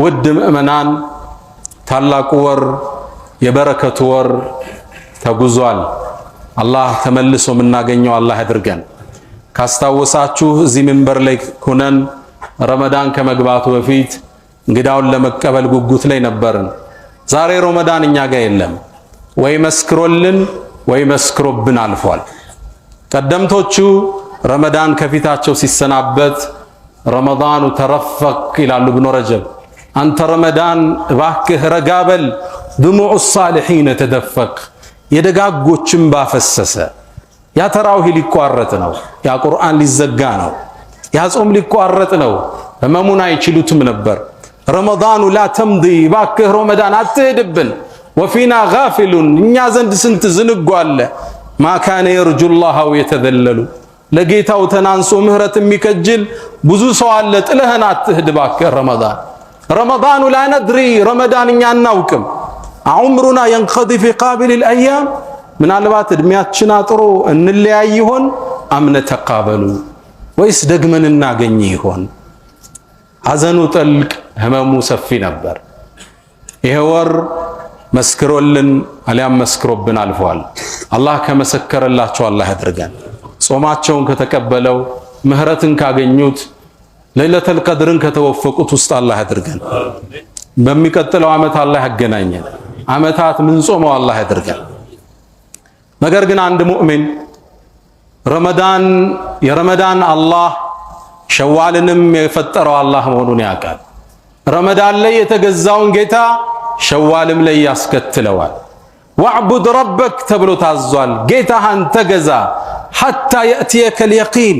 ውድ ምእመናን ታላቁ ወር የበረከቱ ወር ተጉዟል። አላህ ተመልሶ የምናገኘው አላህ ያድርገን። ካስታወሳችሁ እዚህ መንበር ላይ ሆነን ረመዳን ከመግባቱ በፊት እንግዳውን ለመቀበል ጉጉት ላይ ነበርን። ዛሬ ረመዳን እኛ ጋር የለም። ወይ መስክሮልን ወይ መስክሮብን አልፏል። ቀደምቶቹ ረመዳን ከፊታቸው ሲሰናበት ረመዳኑ ተረፈቅ ይላሉ ኢብኑ ረጀብ። አንተ ረመዳን እባክህ ረጋበል ድሙዑ ሳሊሒን ተደፈቅ፣ የደጋጎችን ባፈሰሰ። ያ ተራዊህ ሊቋረጥ ነው፣ ያ ቁርአን ሊዘጋ ነው፣ ያ ጾም ሊቋረጥ ነው። ህመሙን አይችሉትም ነበር። ረመዳኑ ላ ተምዲ፣ እባክህ ረመዳን አትሄድብን። ወፊና ጋፊሉን፣ እኛ ዘንድ ስንት ዝንጉ አለ። ማ ካነ የርጁላህ የተዘለሉ፣ ለጌታው ተናንሶ ምህረት የሚከጅል ብዙ ሰው አለ። ጥለህን አትሄድ እባክህ ረመዳን። ረመዳኑ ላ ነድሪ፣ ረመዳን እኛ አናውቅም። ዑምሩና የንቀዲ ፊ ቃቢል አልአያም፣ ምናልባት እድሜያችን አጥሮ እንለያይ ይሆን? አምነ ተቃበሉ፣ ወይስ ደግመን እናገኝ ይሆን? ሐዘኑ ጥልቅ፣ ህመሙ ሰፊ ነበር። ይሄ ወር መስክሮልን አሊያም መስክሮብን አልፏል። አላህ ከመሰከረላቸው አላህ ያድርገን። ጾማቸውን ከተቀበለው ምህረትን ካገኙት ለይለተል ቀድርን ከተወፈቁት ውስጥ አላህ ያድርገን። በሚቀጥለው ዓመት አላህ ያገናኘን። ዓመታት ምን ጾመው አላህ ያድርገን። ነገር ግን አንድ ሙእሚን የረመዳን አላህ ሸዋልንም የፈጠረው አላህ መሆኑን ያውቃል። ረመዳን ላይ የተገዛውን ጌታ ሸዋልም ላይ ያስከትለዋል። ወዕቡድ ረበክ ተብሎ ታዟል። ጌታህን ተገዛ ሐታ የእትየከል የቂን፣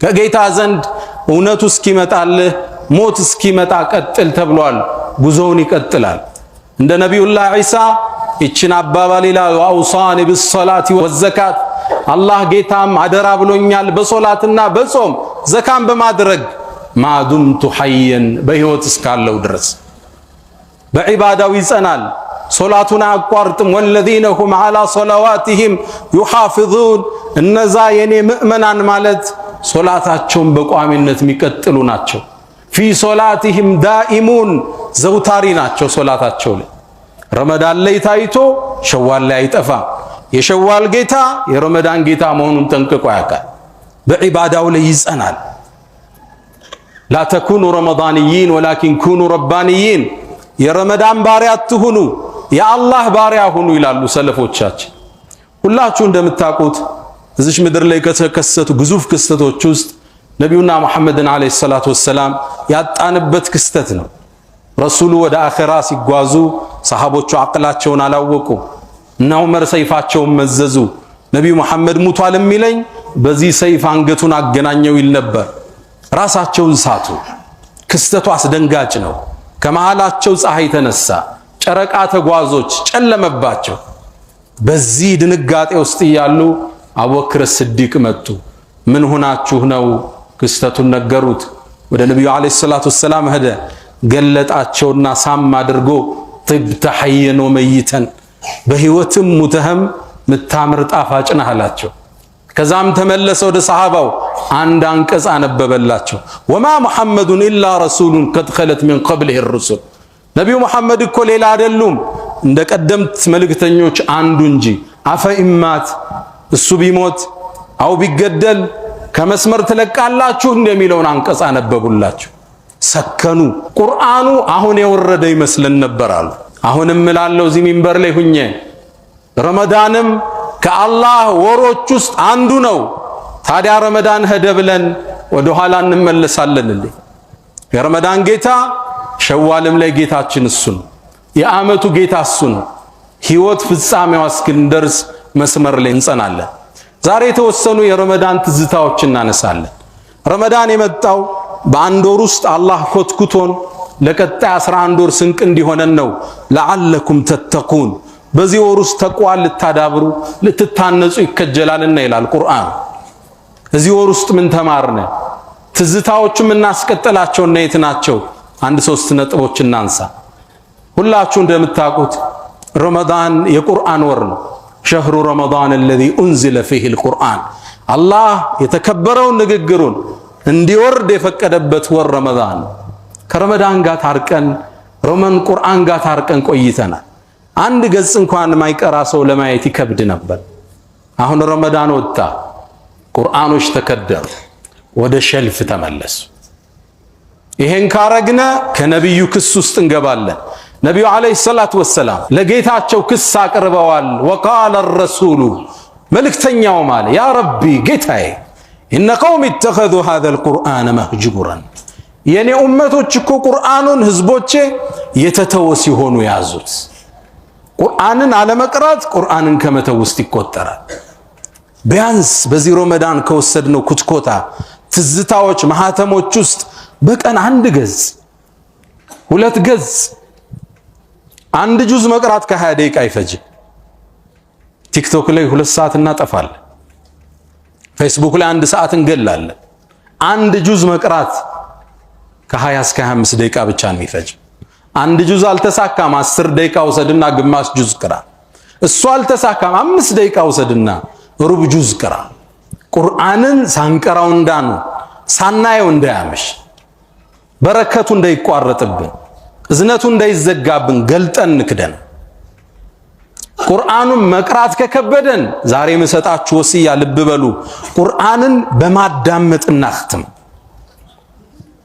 ከጌታ ዘንድ እውነቱ እስኪመጣልህ ሞት እስኪመጣ ቀጥል ተብሏል። ጉዞውን ይቀጥላል። እንደ ነቢዩላህ ዒሳ ይችን አባባል ይላል፣ ወአውሳኒ ቢሰላቲ ወዘካት፣ አላህ ጌታም አደራ ብሎኛል በሶላትና በጾም ዘካን በማድረግ ማዱምቱ ሐየን፣ በሕይወት እስካለው ድረስ በዒባዳው ይጸናል። ሶላቱን አያቋርጥም። ወለዚነ ሁም ዐላ ሶላዋቲሂም ዩሓፊዙን፣ እነዛ የኔ ምእመናን ማለት ሶላታቸውን በቋሚነት የሚቀጥሉ ናቸው። ፊ ሶላቲሂም ዳኢሙን፣ ዘውታሪ ናቸው ሶላታቸው ላይ። ረመዳን ላይ ታይቶ ሸዋል ላይ አይጠፋም። የሸዋል ጌታ የረመዳን ጌታ መሆኑን ጠንቅቆ ያውቃል። በዒባዳው ላይ ይጸናል። ላ ተኩኑ ረመዳንይን ወላኪን ኩኑ ረባንይን፣ የረመዳን ባሪያ አትሁኑ የአላህ ባሪያ ሁኑ ይላሉ ሰለፎቻችን። ሁላችሁ እንደምታውቁት እዚች ምድር ላይ ከተከሰቱ ግዙፍ ክስተቶች ውስጥ ነቢዩና መሐመድን ዓለይሂ ሰላቱ ወሰላም ያጣንበት ክስተት ነው። ረሱሉ ወደ አኺራ ሲጓዙ ሰሃቦቹ አቅላቸውን አላወቁ እና ዑመር ሰይፋቸውን መዘዙ። ነቢዩ መሐመድ ሙቷል የሚለኝ በዚህ ሰይፍ አንገቱን አገናኘው ይል ነበር። ራሳቸውን ሳቱ። ክስተቱ አስደንጋጭ ነው። ከመሃላቸው ፀሐይ ተነሳ፣ ጨረቃ ተጓዞች ጨለመባቸው። በዚህ ድንጋጤ ውስጥ እያሉ አቡበክር ስዲቅ መጡ። ምን ሆናችሁ ነው? ክስተቱን ነገሩት። ወደ ነቢዩ ዓለይሂ ሰላቱ ወሰላም ሄደ። ገለጣቸውና ሳም አድርጎ ጥብተ ሐየን ወመይተን፣ በሕይወትም ሙተህም ምታምር ጣፋጭ ነህ አላቸው። ከዛም ተመለሰ ወደ ሰሃባው አንድ አንቀጽ አነበበላቸው። ወማ ሙሐመዱን ኢላ ረሱሉን ቀድ ኸለት ሚን ቀብሊሂ ሩሱል፣ ነቢዩ መሐመድ እኮ ሌላ አይደሉም እንደ ቀደምት መልእክተኞች አንዱ እንጂ። አፈ ኢማት፣ እሱ ቢሞት አው ቢገደል ከመስመር ትለቃላችሁ እንደሚለውን አንቀጽ አነበቡላቸው። ሰከኑ። ቁርአኑ አሁን የወረደ ይመስለን ነበር አሉ። አሁንም እላለሁ እዚህ ሚንበር ላይ ሁኜ ረመዳንም ከአላህ ወሮች ውስጥ አንዱ ነው። ታዲያ ረመዳን ሄደ ብለን ወደ ኋላ እንመለሳለን እንዴ? የረመዳን ጌታ ሸዋልም ላይ ጌታችን እሱ ነው። የዓመቱ ጌታ እሱ ነው። ሕይወት ፍጻሜዋ እስክንደርስ መስመር ላይ እንጸናለን። ዛሬ የተወሰኑ የረመዳን ትዝታዎች እናነሳለን። ረመዳን የመጣው በአንድ ወር ውስጥ አላህ ኮትኩቶን ለቀጣይ 11 ወር ስንቅ እንዲሆነን ነው። ለዓለኩም ተተቁን፣ በዚህ ወር ውስጥ ተቋል ልታዳብሩ ልትታነጹ ይከጀላልና ይላል ቁርአን። እዚህ ወር ውስጥ ምን ተማርነ? ትዝታዎችም እናስቀጥላቸው እና የት ናቸው? አንድ 3 ነጥቦች እናንሳ። ሁላችሁ እንደምታውቁት ረመዳን የቁርአን ወር ነው። ሸህሩ ረመዳን الذي انزل فيه القرآن፣ አላህ የተከበረውን ንግግሩን እንዲወርድ የፈቀደበት ወር ረመዳን። ከረመዳን ጋር ታርቀን ሮመን ቁርአን ጋር ታርቀን ቆይተናል። አንድ ገጽ እንኳን ማይቀራ ሰው ለማየት ይከብድ ነበር። አሁን ረመዳን ወጣ፣ ቁርአኖች ተከደሩ፣ ወደ ሸልፍ ተመለሱ። ይሄን ካረግነ ከነብዩ ክስ ውስጥ እንገባለን። ነብዩ አለይሂ ሰላቱ ወሰላም ለጌታቸው ክስ አቅርበዋል። ወቃለ الرسول መልእክተኛው ማለ ያ ረቢ ጌታዬ ኢነ ቀውም ኢተኸዙ هذا القرآن مهجورا የኔ ኡመቶች እኮ ቁርአኑን ህዝቦቼ የተተወ ሲሆኑ ያዙት። ቁርአንን አለመቅራት ቁርአንን ከመተው ውስጥ ይቆጠራል። ቢያንስ በዚህ ረመዳን ከወሰድነው ኩትኮታ ትዝታዎች ማህተሞች ውስጥ በቀን አንድ ገጽ 2 ገጽ አንድ ጁዝ መቅራት ከ20 ደቂቃ አይፈጅም። ቲክቶክ ላይ 2 ሰዓት እናጠፋለን። ፌስቡክ ላይ 1 ሰዓት እንገላለን። አንድ ጁዝ መቅራት ከ20 እስከ 25 ደቂቃ ብቻ ነው የሚፈጅ። አንድ ጁዝ አልተሳካም 10 ደቂቃ ወሰድና ግማሽ ጁዝ ቅራ። እሱ አልተሳካም 5 ደቂቃ ወሰድና ሩብ ጁዝ ቅራ። ቁርአንን ሳንቀራው እንዳኑ ሳናየው እንዳያመሽ በረከቱ እንዳይቋረጥብን እዝነቱ እንዳይዘጋብን ገልጠን ንክደን። ቁርአኑን መቅራት ከከበደን ዛሬ መሰጣችሁ ወሲያ ልብ በሉ። ቁርአንን በማዳመጥ እናختም።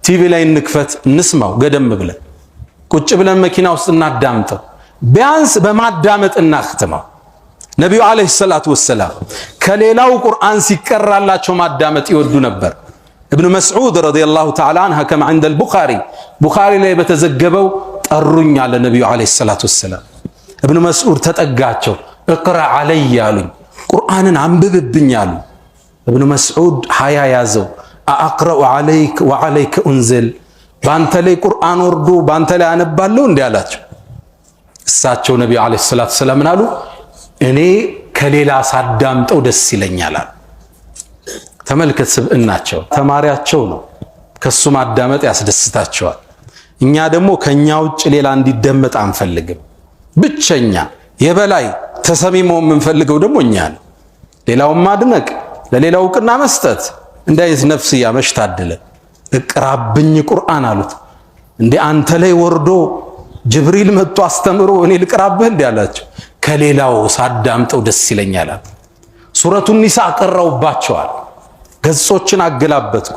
ቲቪ ላይ እንክፈት እንስማው፣ ገደም ብለን ቁጭ ብለን መኪና ውስጥ እናዳምጠው። ቢያንስ በማዳመጥ እናختመው። ነብዩ አለይሂ ሰላቱ ወሰላም ከሌላው ቁርአን ሲቀራላቸው ማዳመጥ ይወዱ ነበር። ابن مسعود رضي الله تعالى عنه كما عند البخاري ላይ በተዘገበው ጠሩኝ አለ ነብዩ አለይሂ ሰላቱ ወሰላም። ابن مسعود ተጠጋቸው اقرا علي ያሉኝ፣ ቁርአንን አንብብብኝ አሉ። ابن مسعود ሀያ ያዘው። اقرا عليك وعليك انزل ባንተ ላይ ቁርአን ወርዶ ባንተ ላይ አነባለሁ እንዴ አላቸው። እሳቸው ነብዩ አለይሂ ሰላቱ ወሰላም አሉ እኔ ከሌላ ሳዳምጠው ደስ ይለኛል አሉ። ተመልከት፣ ስብዕናቸው ተማሪያቸው ነው፣ ከሱ ማዳመጥ ያስደስታቸዋል። እኛ ደግሞ ከኛ ውጭ ሌላ እንዲደመጥ አንፈልግም። ብቸኛ የበላይ ተሰሚሞ የምንፈልገው ደግሞ እኛ ነው። ሌላውን ማድነቅ፣ ለሌላው ዕውቅና መስጠት እንዳይት ነፍስያ መሽታደለ። እቅራብኝ ቁርአን አሉት። እንዴ አንተ ላይ ወርዶ ጅብሪል መጥቶ አስተምሮ እኔ ልቅራብህ እንዴ አላቸው። ከሌላው ሳዳምጠው ደስ ይለኛል። ሱረቱን ኒሳ ቀራውባቸዋል። ገጾችን አገላበጥኩ።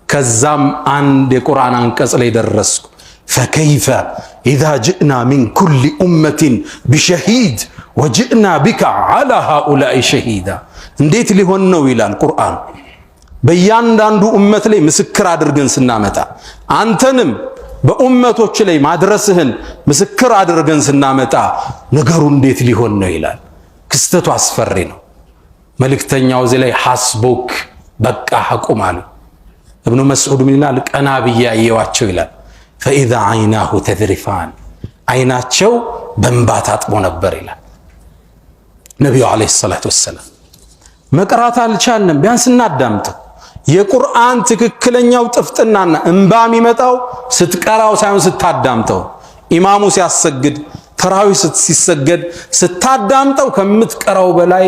ከዛም አንድ የቁርአን አንቀጽ ላይ ደረስኩ። ፈከይፈ ኢዛ ጅእና ሚን ኩሊ ኡመቲን ቢሸሂድ ወጅእና ቢከ ዐላ ሃኡላኢ ሸሂዳ። እንዴት ሊሆን ነው ይላል ቁርአን። በእያንዳንዱ ኡመት ላይ ምስክር አድርገን ስናመጣ አንተንም በኡመቶች ላይ ማድረስህን ምስክር አድርገን ስናመጣ ነገሩ እንዴት ሊሆን ነው ይላል። ክስተቱ አስፈሪ ነው። መልእክተኛው እዚህ ላይ ሐስቡክ በቃ አቁም አሉ። እብኑ መስዑድ ምን ይላል? ቀና ብዬ አየዋቸው ይላል። ፈኢዛ ዐይናሁ ተዝሪፋን አይናቸው በእንባ ታጥቦ ነበር ይላል ነብዩ አለይሂ ሰላቱ ወሰላም። መቅራት አልቻልንም፣ ቢያንስ እናዳምጠው። የቁርአን ትክክለኛው ጥፍጥናና እንባ የሚመጣው ስትቀራው ሳይሆን ስታዳምጠው። ኢማሙ ሲያሰግድ ተራዊህ ሲሰገድ ስታዳምጠው ከምትቀራው በላይ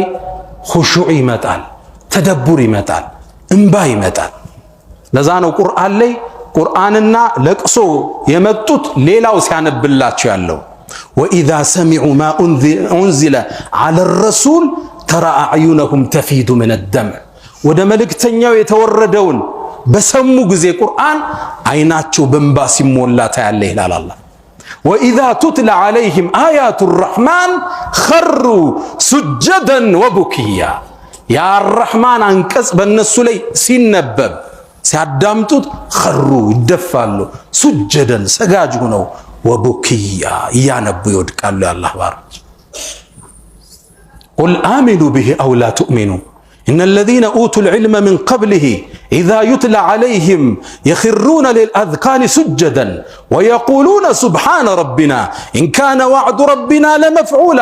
ኹሹዕ ይመጣል፣ ተደቡር ይመጣል፣ እንባ ይመጣል። ለዛ ነው ቁርአን ላይ ቁርአንና ለቅሶ የመጡት ሌላው ሲያነብላቸው ያለው። ወኢዛ ሰሚዑ ማ ኡንዚለ ዐለ ረሱል ተራ አዕዩነሁም ተፊዱ ሚነ ደምዕ። ወደ መልእክተኛው የተወረደውን በሰሙ ጊዜ ቁርአን አይናቸው በእንባ ሲሞላ ታያለ ይላል አላህ። ወኢዛ ቱትላ ዐለይሂም አያቱ ረሕማን ኸሩ ሱጀደን ወቡኪያ። ያ ረሕማን አንቀጽ በእነሱ ላይ ሲነበብ ሲያዳምጡት ኸሩ ይደፋሉ፣ ሱጀደን ሰጋጅ ሆነው፣ ወቡኪያ እያነቡ ይወድቃሉ። የአላህ ባሮች ቁል አሚኑ ቢሂ አው ላ ቱእሚኑ ኢነ ለዚነ ኡቱል ዒልመ ሚን ቀብሊሂ ኢዛ ዩትላ ዐለይሂም የኽሩነ ሊልአዝቃኒ ሱጀደን ወየቁሉነ ሱብሓነ ረቢና ኢን ካነ ወዕዱ ረቢና ለመፍዑላ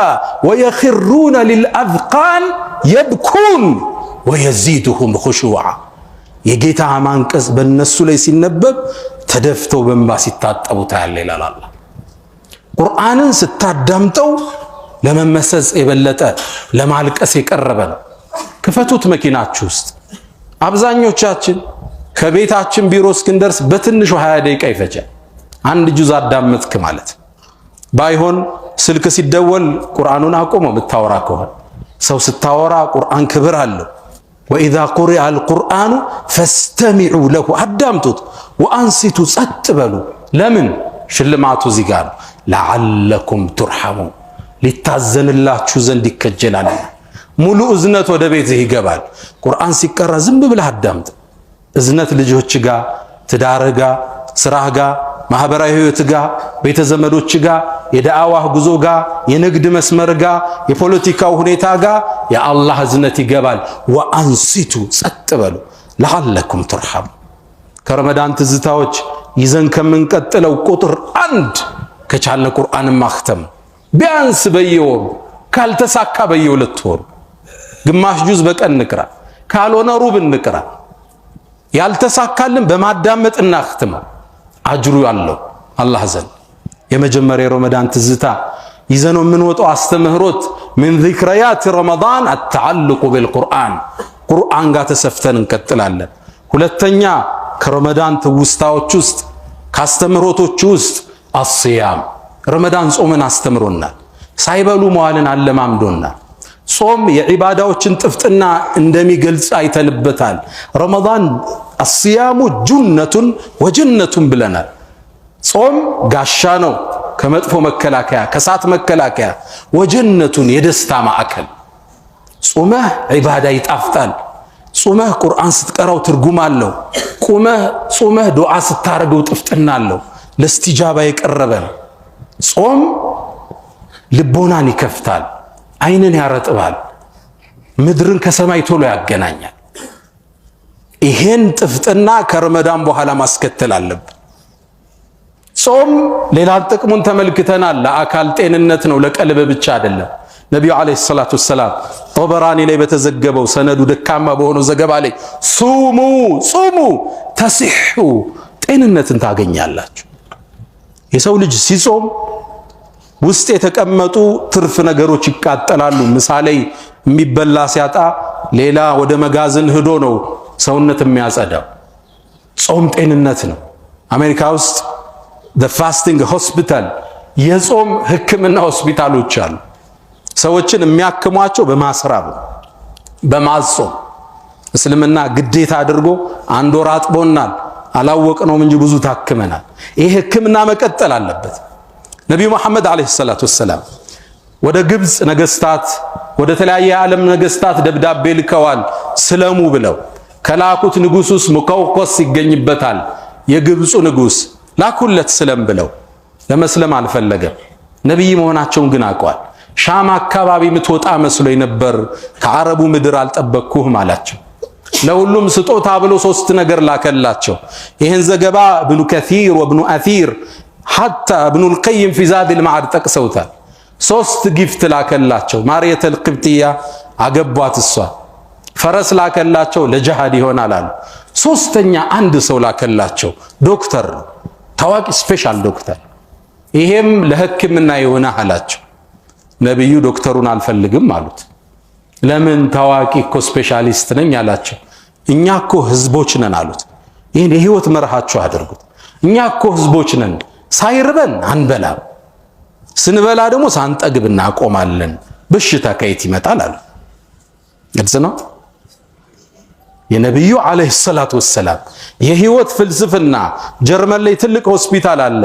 ወየኽሩነ ሊልአዝቃን የብኩን ወየዚድሁም ኹሹዓ። የጌታ አንቀጽ በእነሱ ላይ ሲነበብ ተደፍተው በእንባ ሲታጠቡ ታያለ ይላል አላህ። ቁርአንን ስታዳምጠው ለመመሰጽ የበለጠ ለማልቀስ የቀረበ ነው። ክፈቱት መኪናችሁ ውስጥ። አብዛኞቻችን ከቤታችን ቢሮ እስክንደርስ በትንሹ 20 ደቂቃ ይፈጃል። አንድ ጁዝ አዳመጥክ ማለት ባይሆን ስልክ ሲደወል ቁርአኑን አቆመው ብታወራ ከሆነ ሰው ስታወራ ቁርአን ክብር አለው ወኢዛ ቁሪአ አልቁርአኑ ፈስተሚዑ ለሁ አዳምጡት ወአንሲቱ ጸጥ በሉ ለምን ሽልማቱ እዚህ ጋር ለዓለኩም ቱርሐሙን ሊታዘንላችሁ ዘንድ ይከጀላል ሙሉ እዝነት ወደ ቤትህ ይገባል ቁርአን ሲቀራ ዝም ብለህ አዳምጥ እዝነት ልጆች ጋር ትዳር ጋር ስራህ ጋር ማህበራዊ ህይወት ጋር ቤተ ዘመዶች ጋር የዳዕዋህ ጉዞ ጋር የንግድ መስመር ጋር የፖለቲካው ሁኔታ ጋር የአላህ እዝነት ይገባል ወአንሲቱ ጸጥ በሉ ለዓለኩም ቱርሐሙ ከረመዳን ትዝታዎች ይዘን ከምንቀጥለው ቁጥር 1 ከቻለ ቁርአን ማختም ቢያንስ በየወሩ ካልተሳካ በየሁለት ወሩ ግማሽ ጁዝ በቀን ንቅራ ካልሆነ ሩብ ንቅራ ያልተሳካልን በማዳመጥ እናختም አጅሩ ያለው አላህ ዘንድ የመጀመሪያ ረመዳን ትዝታ ይዘነው የምንወጣው አስተምህሮት من ذكريات رمضان التعلق بالقرآن ቁርአን ጋር ተሰፍተን እንቀጥላለን ሁለተኛ ከረመዳን ትውስታዎች ውስጥ ካስተምህሮቶች ውስጥ الصيام ረመዳን ጾምን አስተምሮናል ሳይበሉ መዋልን አለማምዶናል ጾም የዒባዳዎችን ጥፍጥና እንደሚገልጽ አይተንበታል ረመዳን الصيام جنة وجنة ብለናል ጾም ጋሻ ነው ከመጥፎ መከላከያ ከሳት መከላከያ ወጀነቱን የደስታ ማዕከል ጾመህ ዒባዳ ይጣፍጣል ጾመህ ቁርአን ስትቀራው ትርጉም አለው ጾመህ ዱዓ ስታረገው ጥፍጥና አለው ለስቲጃባ የቀረበ ጾም ልቦናን ይከፍታል አይንን ያረጥባል ምድርን ከሰማይ ቶሎ ያገናኛል ይሄን ጥፍጥና ከረመዳን በኋላ ማስከተል አለበት ጾም ሌላ ጥቅሙን ተመልክተናል ለአካል ጤንነት ነው ለቀልብ ብቻ አይደለም ነብዩ አለይሂ ሰላቱ ሰላም ጦበራኒ ላይ በተዘገበው ሰነዱ ደካማ በሆነው ዘገባ ላይ ሱሙ ተሲሑ ጤንነትን ታገኛላችሁ የሰው ልጅ ሲጾም ውስጥ የተቀመጡ ትርፍ ነገሮች ይቃጠላሉ ምሳሌ የሚበላ ሲያጣ ሌላ ወደ መጋዘን ሄዶ ነው ሰውነት የሚያጸዳው ጾም ጤንነት ነው አሜሪካ ውስጥ the fasting hospital የጾም ህክምና ሆስፒታሎች አሉ ሰዎችን የሚያክሟቸው በማስራብ በማጾም እስልምና ግዴታ አድርጎ አንድ ወር አጥቦናል አላወቅነውም እንጂ ብዙ ታክመናል ይሄ ህክምና መቀጠል አለበት ነብዩ መሐመድ አለይሂ ሰላቱ ሰላም ወደ ግብጽ ነገስታት ወደ ተለያየ ዓለም ነገስታት ደብዳቤ ልከዋል ስለሙ ብለው ከላኩት ንጉሱስ ሙቀውቆስ ይገኝበታል የግብጹ ንጉስ ላኩለት ስለም ብለው ለመስለም አልፈለገም ነብይ መሆናቸውን ግን አቋል ሻም አካባቢ ምትወጣ መስሎኝ ነበር ከአረቡ ምድር አልጠበቅኩህም አላቸው ለሁሉም ስጦታ ብሎ 3 ነገር ላከላቸው ይሄን ዘገባ ኢብኑ ከሲር ወኢብኑ አሲር حتى ابن القيم في زاد المعاد ጠቅሰውታል 3 ጊፍት ላከላቸው ማርያተል ቅብጥያ አገቧት እሷ ፈረስ ላከላቸው ለጂሃድ ይሆናል አሉ ሶስተኛ አንድ ሰው ላከላቸው ዶክተር ታዋቂ ስፔሻል ዶክተር ይሄም ለህክምና ይሆና አላቸው ነብዩ ዶክተሩን አልፈልግም አሉት ለምን ታዋቂ እኮ ስፔሻሊስት ነኝ አላቸው እኛ እኮ ህዝቦች ነን አሉት ይሄን የህይወት መርሃቸው አድርጉት እኛ እኮ ህዝቦች ነን ሳይርበን አንበላም ስንበላ ደግሞ ሳንጠግብ እናቆማለን በሽታ ከየት ይመጣል አሉ ግልጽ ነው የነብዩ አለይሂ ሰላቱ ወሰለም የህይወት ፍልስፍና ጀርመን ላይ ትልቅ ሆስፒታል አለ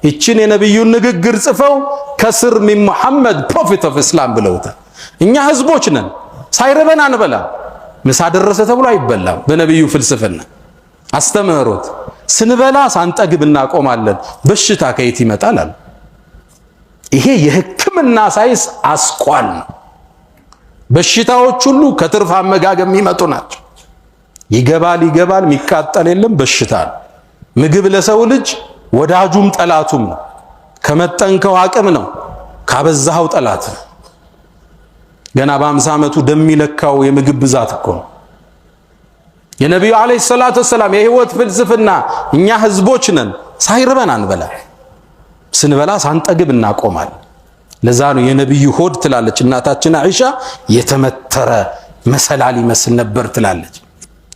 እቺን የነብዩን ንግግር ጽፈው ከስር ሚን መሐመድ ፕሮፌት ኦፍ እስላም ብለውታል እኛ ህዝቦች ነን ሳይርበን አንበላም ምሳ ደረሰ ተብሎ አይበላም በነብዩ ፍልስፍና አስተምህሮት ስንበላ ሳንጠግብ እናቆማለን በሽታ ከየት ይመጣል አሉ ይሄ የህክምና ሳይንስ አስቋል ነው በሽታዎች ሁሉ ከትርፍ አመጋገብ የሚመጡ ናቸው ይገባል የሚቃጠል የለም በሽታ ምግብ ለሰው ልጅ ወዳጁም ጠላቱም ነው ከመጠንከው አቅም ነው ካበዛው ጠላት ነው ገና በ50 ዓመቱ ደም ይለካው የምግብ ብዛት እኮ ነው የነብዩ አለይሂ ሰላቱ ሰላም የህይወት ፍልስፍና እኛ ህዝቦች ነን ሳይርበን አንበላ ስንበላ ሳንጠግብ እናቆማል ለዛ ነው የነብዩ ሆድ ትላለች እናታችን አይሻ የተመተረ መሰላል ይመስል ነበር ትላለች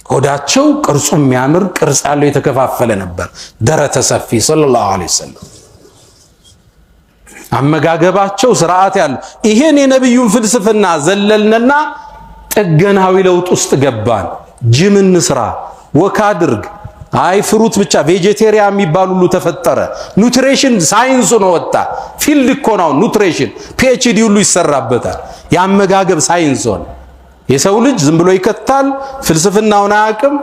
ሆዳቸው ቅርጹ የሚያምር ቅርጽ ያለው የተከፋፈለ ነበር። ደረተ ሰፊ ሰለላሁ ዐለይሂ ወሰለም። አመጋገባቸው ስርዓት ያለው። ይሄን የነብዩን ፍልስፍና ዘለልንና ጥገናዊ ለውጥ ውስጥ ገባን። ጅም እንስራ፣ ወክ አድርግ፣ አይ ፍሩት ብቻ ቬጀቴሪያን የሚባል ሁሉ ተፈጠረ። ኑትሪሽን ሳይንስ ነው ወጣ። ፊልድ እኮ ነው ኑትሪሽን፣ ፒኤችዲ ሁሉ ይሰራበታል። የአመጋገብ ሳይንስ ሆነ። የሰው ልጅ ዝም ብሎ ይከታል፣ ፍልስፍናውን አያውቅም።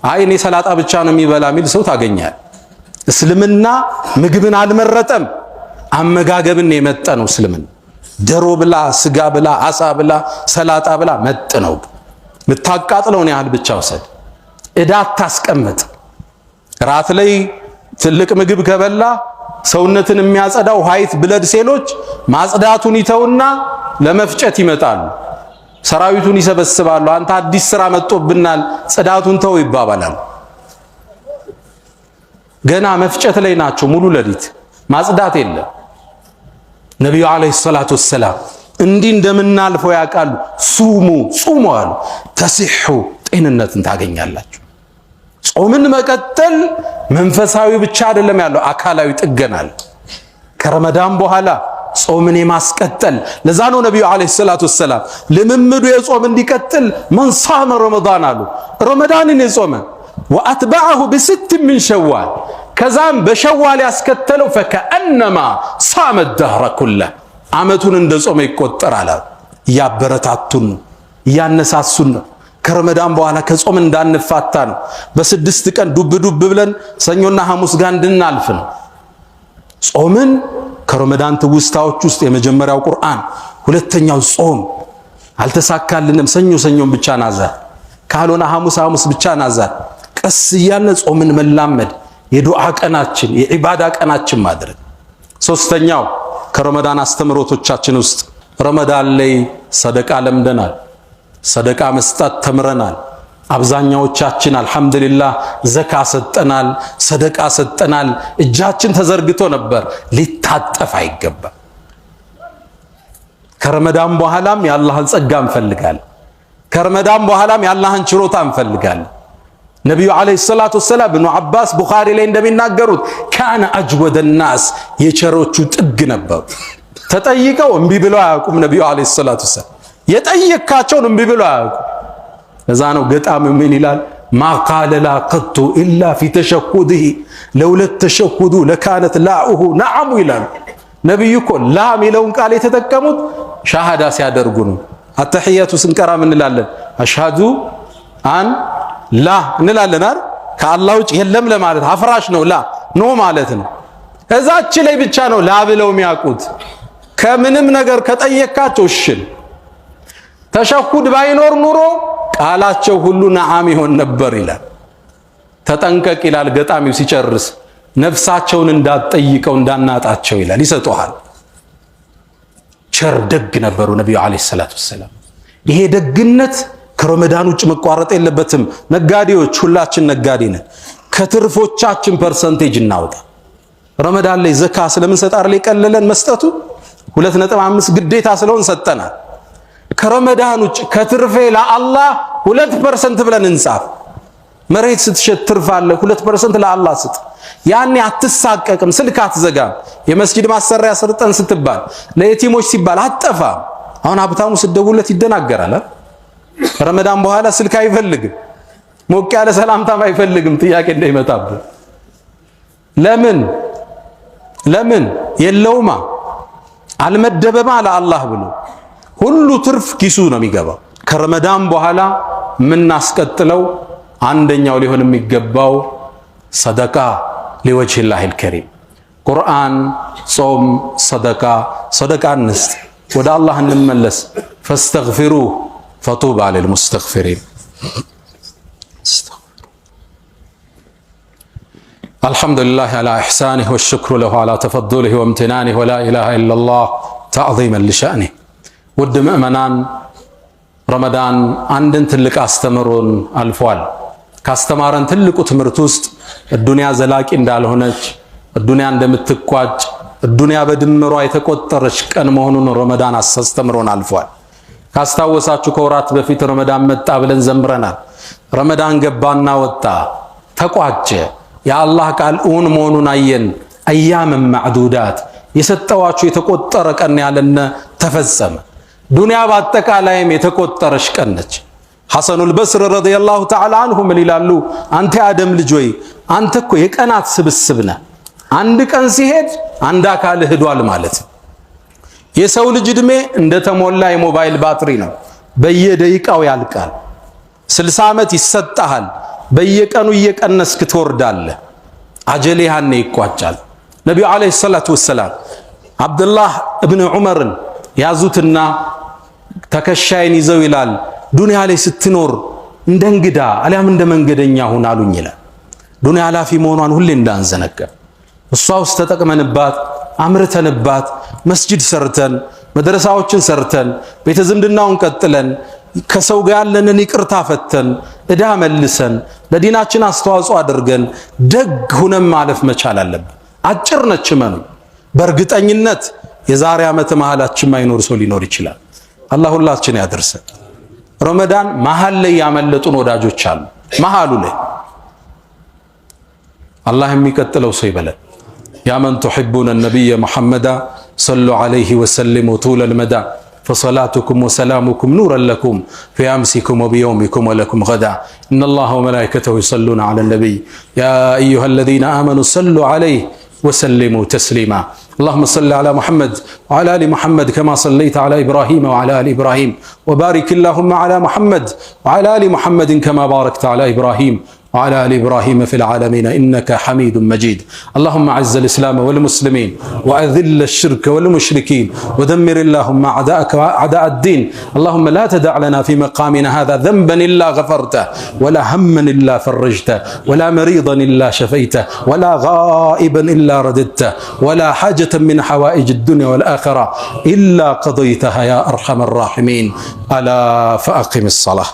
አይ እኔ ሰላጣ ብቻ ነው የሚበላ የሚል ሰው ታገኛል። እስልምና ምግብን አልመረጠም፣ አመጋገብን የመጠነው እስልምና። ደሮ ብላ፣ ስጋ ብላ፣ አሳ ብላ፣ ሰላጣ ብላ መጥነው። ልታቃጥለውን ያህል ብቻ ወሰድ። እዳ አታስቀምጥ። ራት ላይ ትልቅ ምግብ ከበላ ሰውነትን የሚያጸዳው ዋይት ብለድ ሴሎች ማጽዳቱን ይተውና ለመፍጨት ይመጣሉ። ሰራዊቱን ይሰበስባሉ። አንተ አዲስ ስራ መጥቶብናል ጽዳቱን ተው ይባባላል። ገና መፍጨት ላይ ናቸው ሙሉ ሌሊት፣ ማጽዳት የለም። ነብዩ አለይሂ ሰላቱ ወሰላም እንዲህ እንደምናልፈው ያውቃሉ። ሱሙ አሉ ተሲሑ፣ ጤንነትን ታገኛላችሁ። ጾምን መቀጠል መንፈሳዊ ብቻ አይደለም ያለው አካላዊ ጥገናል። ከረመዳን በኋላ ጾምን የማስቀጠል ለዛ ነው ነብዩ አለይሂ ሰላቱ ወሰላም ልምምዱ የጾም እንዲቀጥል መን ሳመ ረመዳን አሉ። ረመዳንን የጾመ ወአትበዐሁ በስት ምን ሸዋል፣ ከዛም በሸዋል ያስከተለው ፈከአነማ ሳመ الدهر كله፣ አመቱን እንደ ጾመ ይቆጠራል። ያበረታቱን ያነሳሱን ከረመዳን በኋላ ከጾም እንዳንፋታ ነው። በስድስት ቀን ዱብ ብለን ሰኞና ሐሙስ ጋር እንድናልፍ ነው። ጾምን ከረመዳን ትውስታዎች ውስጥ የመጀመሪያው ቁርአን፣ ሁለተኛው ጾም። አልተሳካልንም፣ ሰኞን ብቻ ናዛል፣ ካልሆነ ሐሙስ ብቻ ናዛል። ቀስ እያልን ጾምን መላመድ፣ የዱዓ ቀናችን የዒባዳ ቀናችን ማድረግ። ሶስተኛው ከረመዳን አስተምሮቶቻችን ውስጥ ረመዳን ላይ ሰደቃ ለምደናል። ሰደቃ መስጠት ተምረናል። አብዛኛዎቻችን አልহামዱሊላህ ዘካ ሰጠናል፣ ሰደቃ ሰጠናል። እጃችን ተዘርግቶ ነበር። ሊታጠፍ አይገባም። ከረመዳን በኋላም የአላህን ጸጋ እንፈልጋለን። ከረመዳን በኋላም የአላህን ችሮታ እንፈልጋለን። ነብዩ አለይሂ ሰላቱ ወሰላም ኢብኑ አባስ ቡኻሪ ላይ እንደሚናገሩት ካነ አጅወደ الناس የቸሮቹ ጥግ ነበሩ። ተጠይቀው እምቢ ብለው አያውቁም። ነብዩ አለይሂ ሰላቱ ወሰላም የጠየካቸውን እምቢ ብለው አያውቁም። ለዛ ነው ገጣሚው ምን ይላል? ማ ቃለ ላ ቀጡ ኢላ ፊ ተሸሁድህ ለውለት ተሸሁዱ ለካነት ላኡሁ ነዓሙ ይላል። ነብዩ እኮ ላ የሚለውን ቃል የተጠቀሙት ሻሃዳ ሲያደርጉ ነው። አተህያቱ ስንቀራ ምን እንላለን? አሽሃዱ አን ላ እንላለን አይደል? ከአላህ ውጭ የለም ለማለት አፍራሽ ነው ላ ኖ ማለት ነው። እዛች ላይ ብቻ ነው ላ ብለው የሚያውቁት። ከምንም ነገር ከጠየካቸው እሽል ተሸሁድ ባይኖር ኑሮ ቃላቸው ሁሉ ነዓም ይሆን ነበር ይላል። ተጠንቀቅ ይላል ገጣሚው ሲጨርስ። ነፍሳቸውን እንዳትጠይቀው እንዳናጣቸው ይላል። ይሰጡሃል። ቸር ደግ ነበሩ ነብዩ አለይሂ ሰላቱ ወሰላም። ይሄ ደግነት ከረመዳን ውጭ መቋረጥ የለበትም። ነጋዴዎች ሁላችን ነጋዴ ነን። ከትርፎቻችን ፐርሰንቴጅ እናውጣ። ረመዳን ላይ ዘካ ስለምንሰጥ አይደል የቀለለን መስጠቱ 2.5 ግዴታ ስለሆን ሰጠናል። ከረመዳን ውጭ ከትርፌ ለአላህ 2% ብለን እንጻፍ። መሬት ስትሸጥ ትርፍ አለ 2% ለአላህ ስጥ። ያኔ አትሳቀቅም፣ ስልክ አትዘጋም። የመስጂድ ማሰሪያ ስርጠን ስትባል ለየቲሞች ሲባል አትጠፋም። አሁን ሀብታሙ ስትደውለት ይደናገራል። ረመዳን በኋላ ስልክ አይፈልግም፣ ሞቅ ያለ ሰላምታም አይፈልግም፣ ጥያቄ እንዳይመጣብህ። ለምን የለውማ አልመደበማ ለአላህ ብሎ ሁሉ ትርፍ ኪሱ ነው የሚገባው። ከረመዳን በኋላ የምናስቀጥለው አንደኛው ሊሆን የሚገባው ሰደቃ ሊወጅሂላሂል ከሪም። ቁርአን፣ ጾም፣ ሰደቃ እንስጥ፣ ወደ አላህ እንመለስ። ፈስተግፊሩሁ ፈጡባ ሊልሙስተግፊሪን። አልሐምዱሊላህ ዐላ ኢሕሳኒሂ ወሽክሩ ለሁ ዐላ ተፈዱሊሂ ወምትናኒሂ ወላ ኢላሃ ኢለላህ ተዕዚመን ሊሸእኒህ። ውድ ምእመናን ረመዳን አንድን ትልቅ አስተምሮን አልፏል። ካስተማረን ትልቁ ትምህርት ውስጥ ዱንያ ዘላቂ እንዳልሆነች፣ ዱንያ እንደምትቋጭ፣ ዱንያ በድምሯ የተቆጠረች ቀን መሆኑን ረመዳን አስተምሮን አልፏል። ካስታወሳችሁ ከወራት በፊት ረመዳን መጣ ብለን ዘምረናል። ረመዳን ገባና ወጣ ተቋጨ። የአላህ ቃል እውን መሆኑን አየን። አያመን ማዕዱዳት የሰጠዋችሁ የተቆጠረ ቀን ያለነ ተፈጸመ። ዱንያ በአጠቃላይም የተቆጠረች ቀን ነች። ሐሰኑል በስሪ ረዲየላሁ ተዓላ አንሁ ምን ይላሉ? አንተ የአደም ልጅ ሆይ አንተ እኮ የቀናት ስብስብ ነህ። አንድ ቀን ሲሄድ አንድ አካል ሄዷል ማለት ነው። የሰው ልጅ ዕድሜ እንደተሞላ የሞባይል ባትሪ ነው። በየደቂቃው ያልቃል። 60 ዓመት ይሰጣሃል። በየቀኑ እየቀነስክ ትወርዳለህ። አጀሌ ያኔ ይቋጫል። ነቢዩ ዓለይሂ ሰላቱ ወሰላም አብዱላህ እብን ዑመርን ያዙትና ተከሻይን ይዘው ይላል ዱንያ ላይ ስትኖር እንደ እንግዳ አሊያም እንደ መንገደኛ ሁን አሉኝ ይላል። ዱንያ ኃላፊ መሆኗን ሁሌ እንዳንዘነጋ፣ እሷ ውስጥ ተጠቅመንባት አምርተንባት መስጂድ ሰርተን መድረሳዎችን ሰርተን ቤተ ዝምድናውን ቀጥለን ከሰው ጋር ያለንን ይቅርታ ፈተን እዳ መልሰን ለዲናችን አስተዋጽኦ አድርገን ደግ ሁነን ማለፍ መቻል አለብን። አጭር ነች መኑ። በእርግጠኝነት የዛሬ ዓመት መሃላችን ማይኖር ሰው ሊኖር ይችላል። አላህ ሁላችን ያድርሰን። ረመዳን መሃል ላይ ያመለጡን ወዳጆች አሉ። መሃሉ ላይ አላህ የሚቀጥለው ሰው ይበለን። ያ መን ቱሒቡነ ነቢየ ሙሐመዳ ሰሉ ዐለይሂ ወሰሊሙ ጡለል መዳ ፈሰላቱኩም ወሰላሙኩም ኑረን ለኩም ፊ አምሲኩም ወቢየውሚኩም ወለኩም ገዳ ኢነላሀ ወመላኢከተሁ ይሰሉነ ዐለ ነቢይ ያ አዩሃ አለዚነ አመኑ ሰሉ ዐለይሂ وسلموا تسليما اللهم صل على محمد وعلى آل محمد كما صليت على إبراهيم وعلى آل إبراهيم وبارك اللهم على محمد وعلى آل محمد كما باركت على إبراهيم وعلى آل إبراهيم في العالمين إنك حميد مجيد اللهم أعز الإسلام والمسلمين وأذل الشرك والمشركين ودمر اللهم أعداءك وأعداء الدين اللهم لا تدع لنا في مقامنا هذا ذنبا إلا غفرته ولا هما إلا فرجته ولا مريضا إلا شفيته ولا غائبا إلا رددته ولا حاجة من حوائج الدنيا والآخرة إلا قضيتها يا أرحم الراحمين ألا فأقم الصلاة.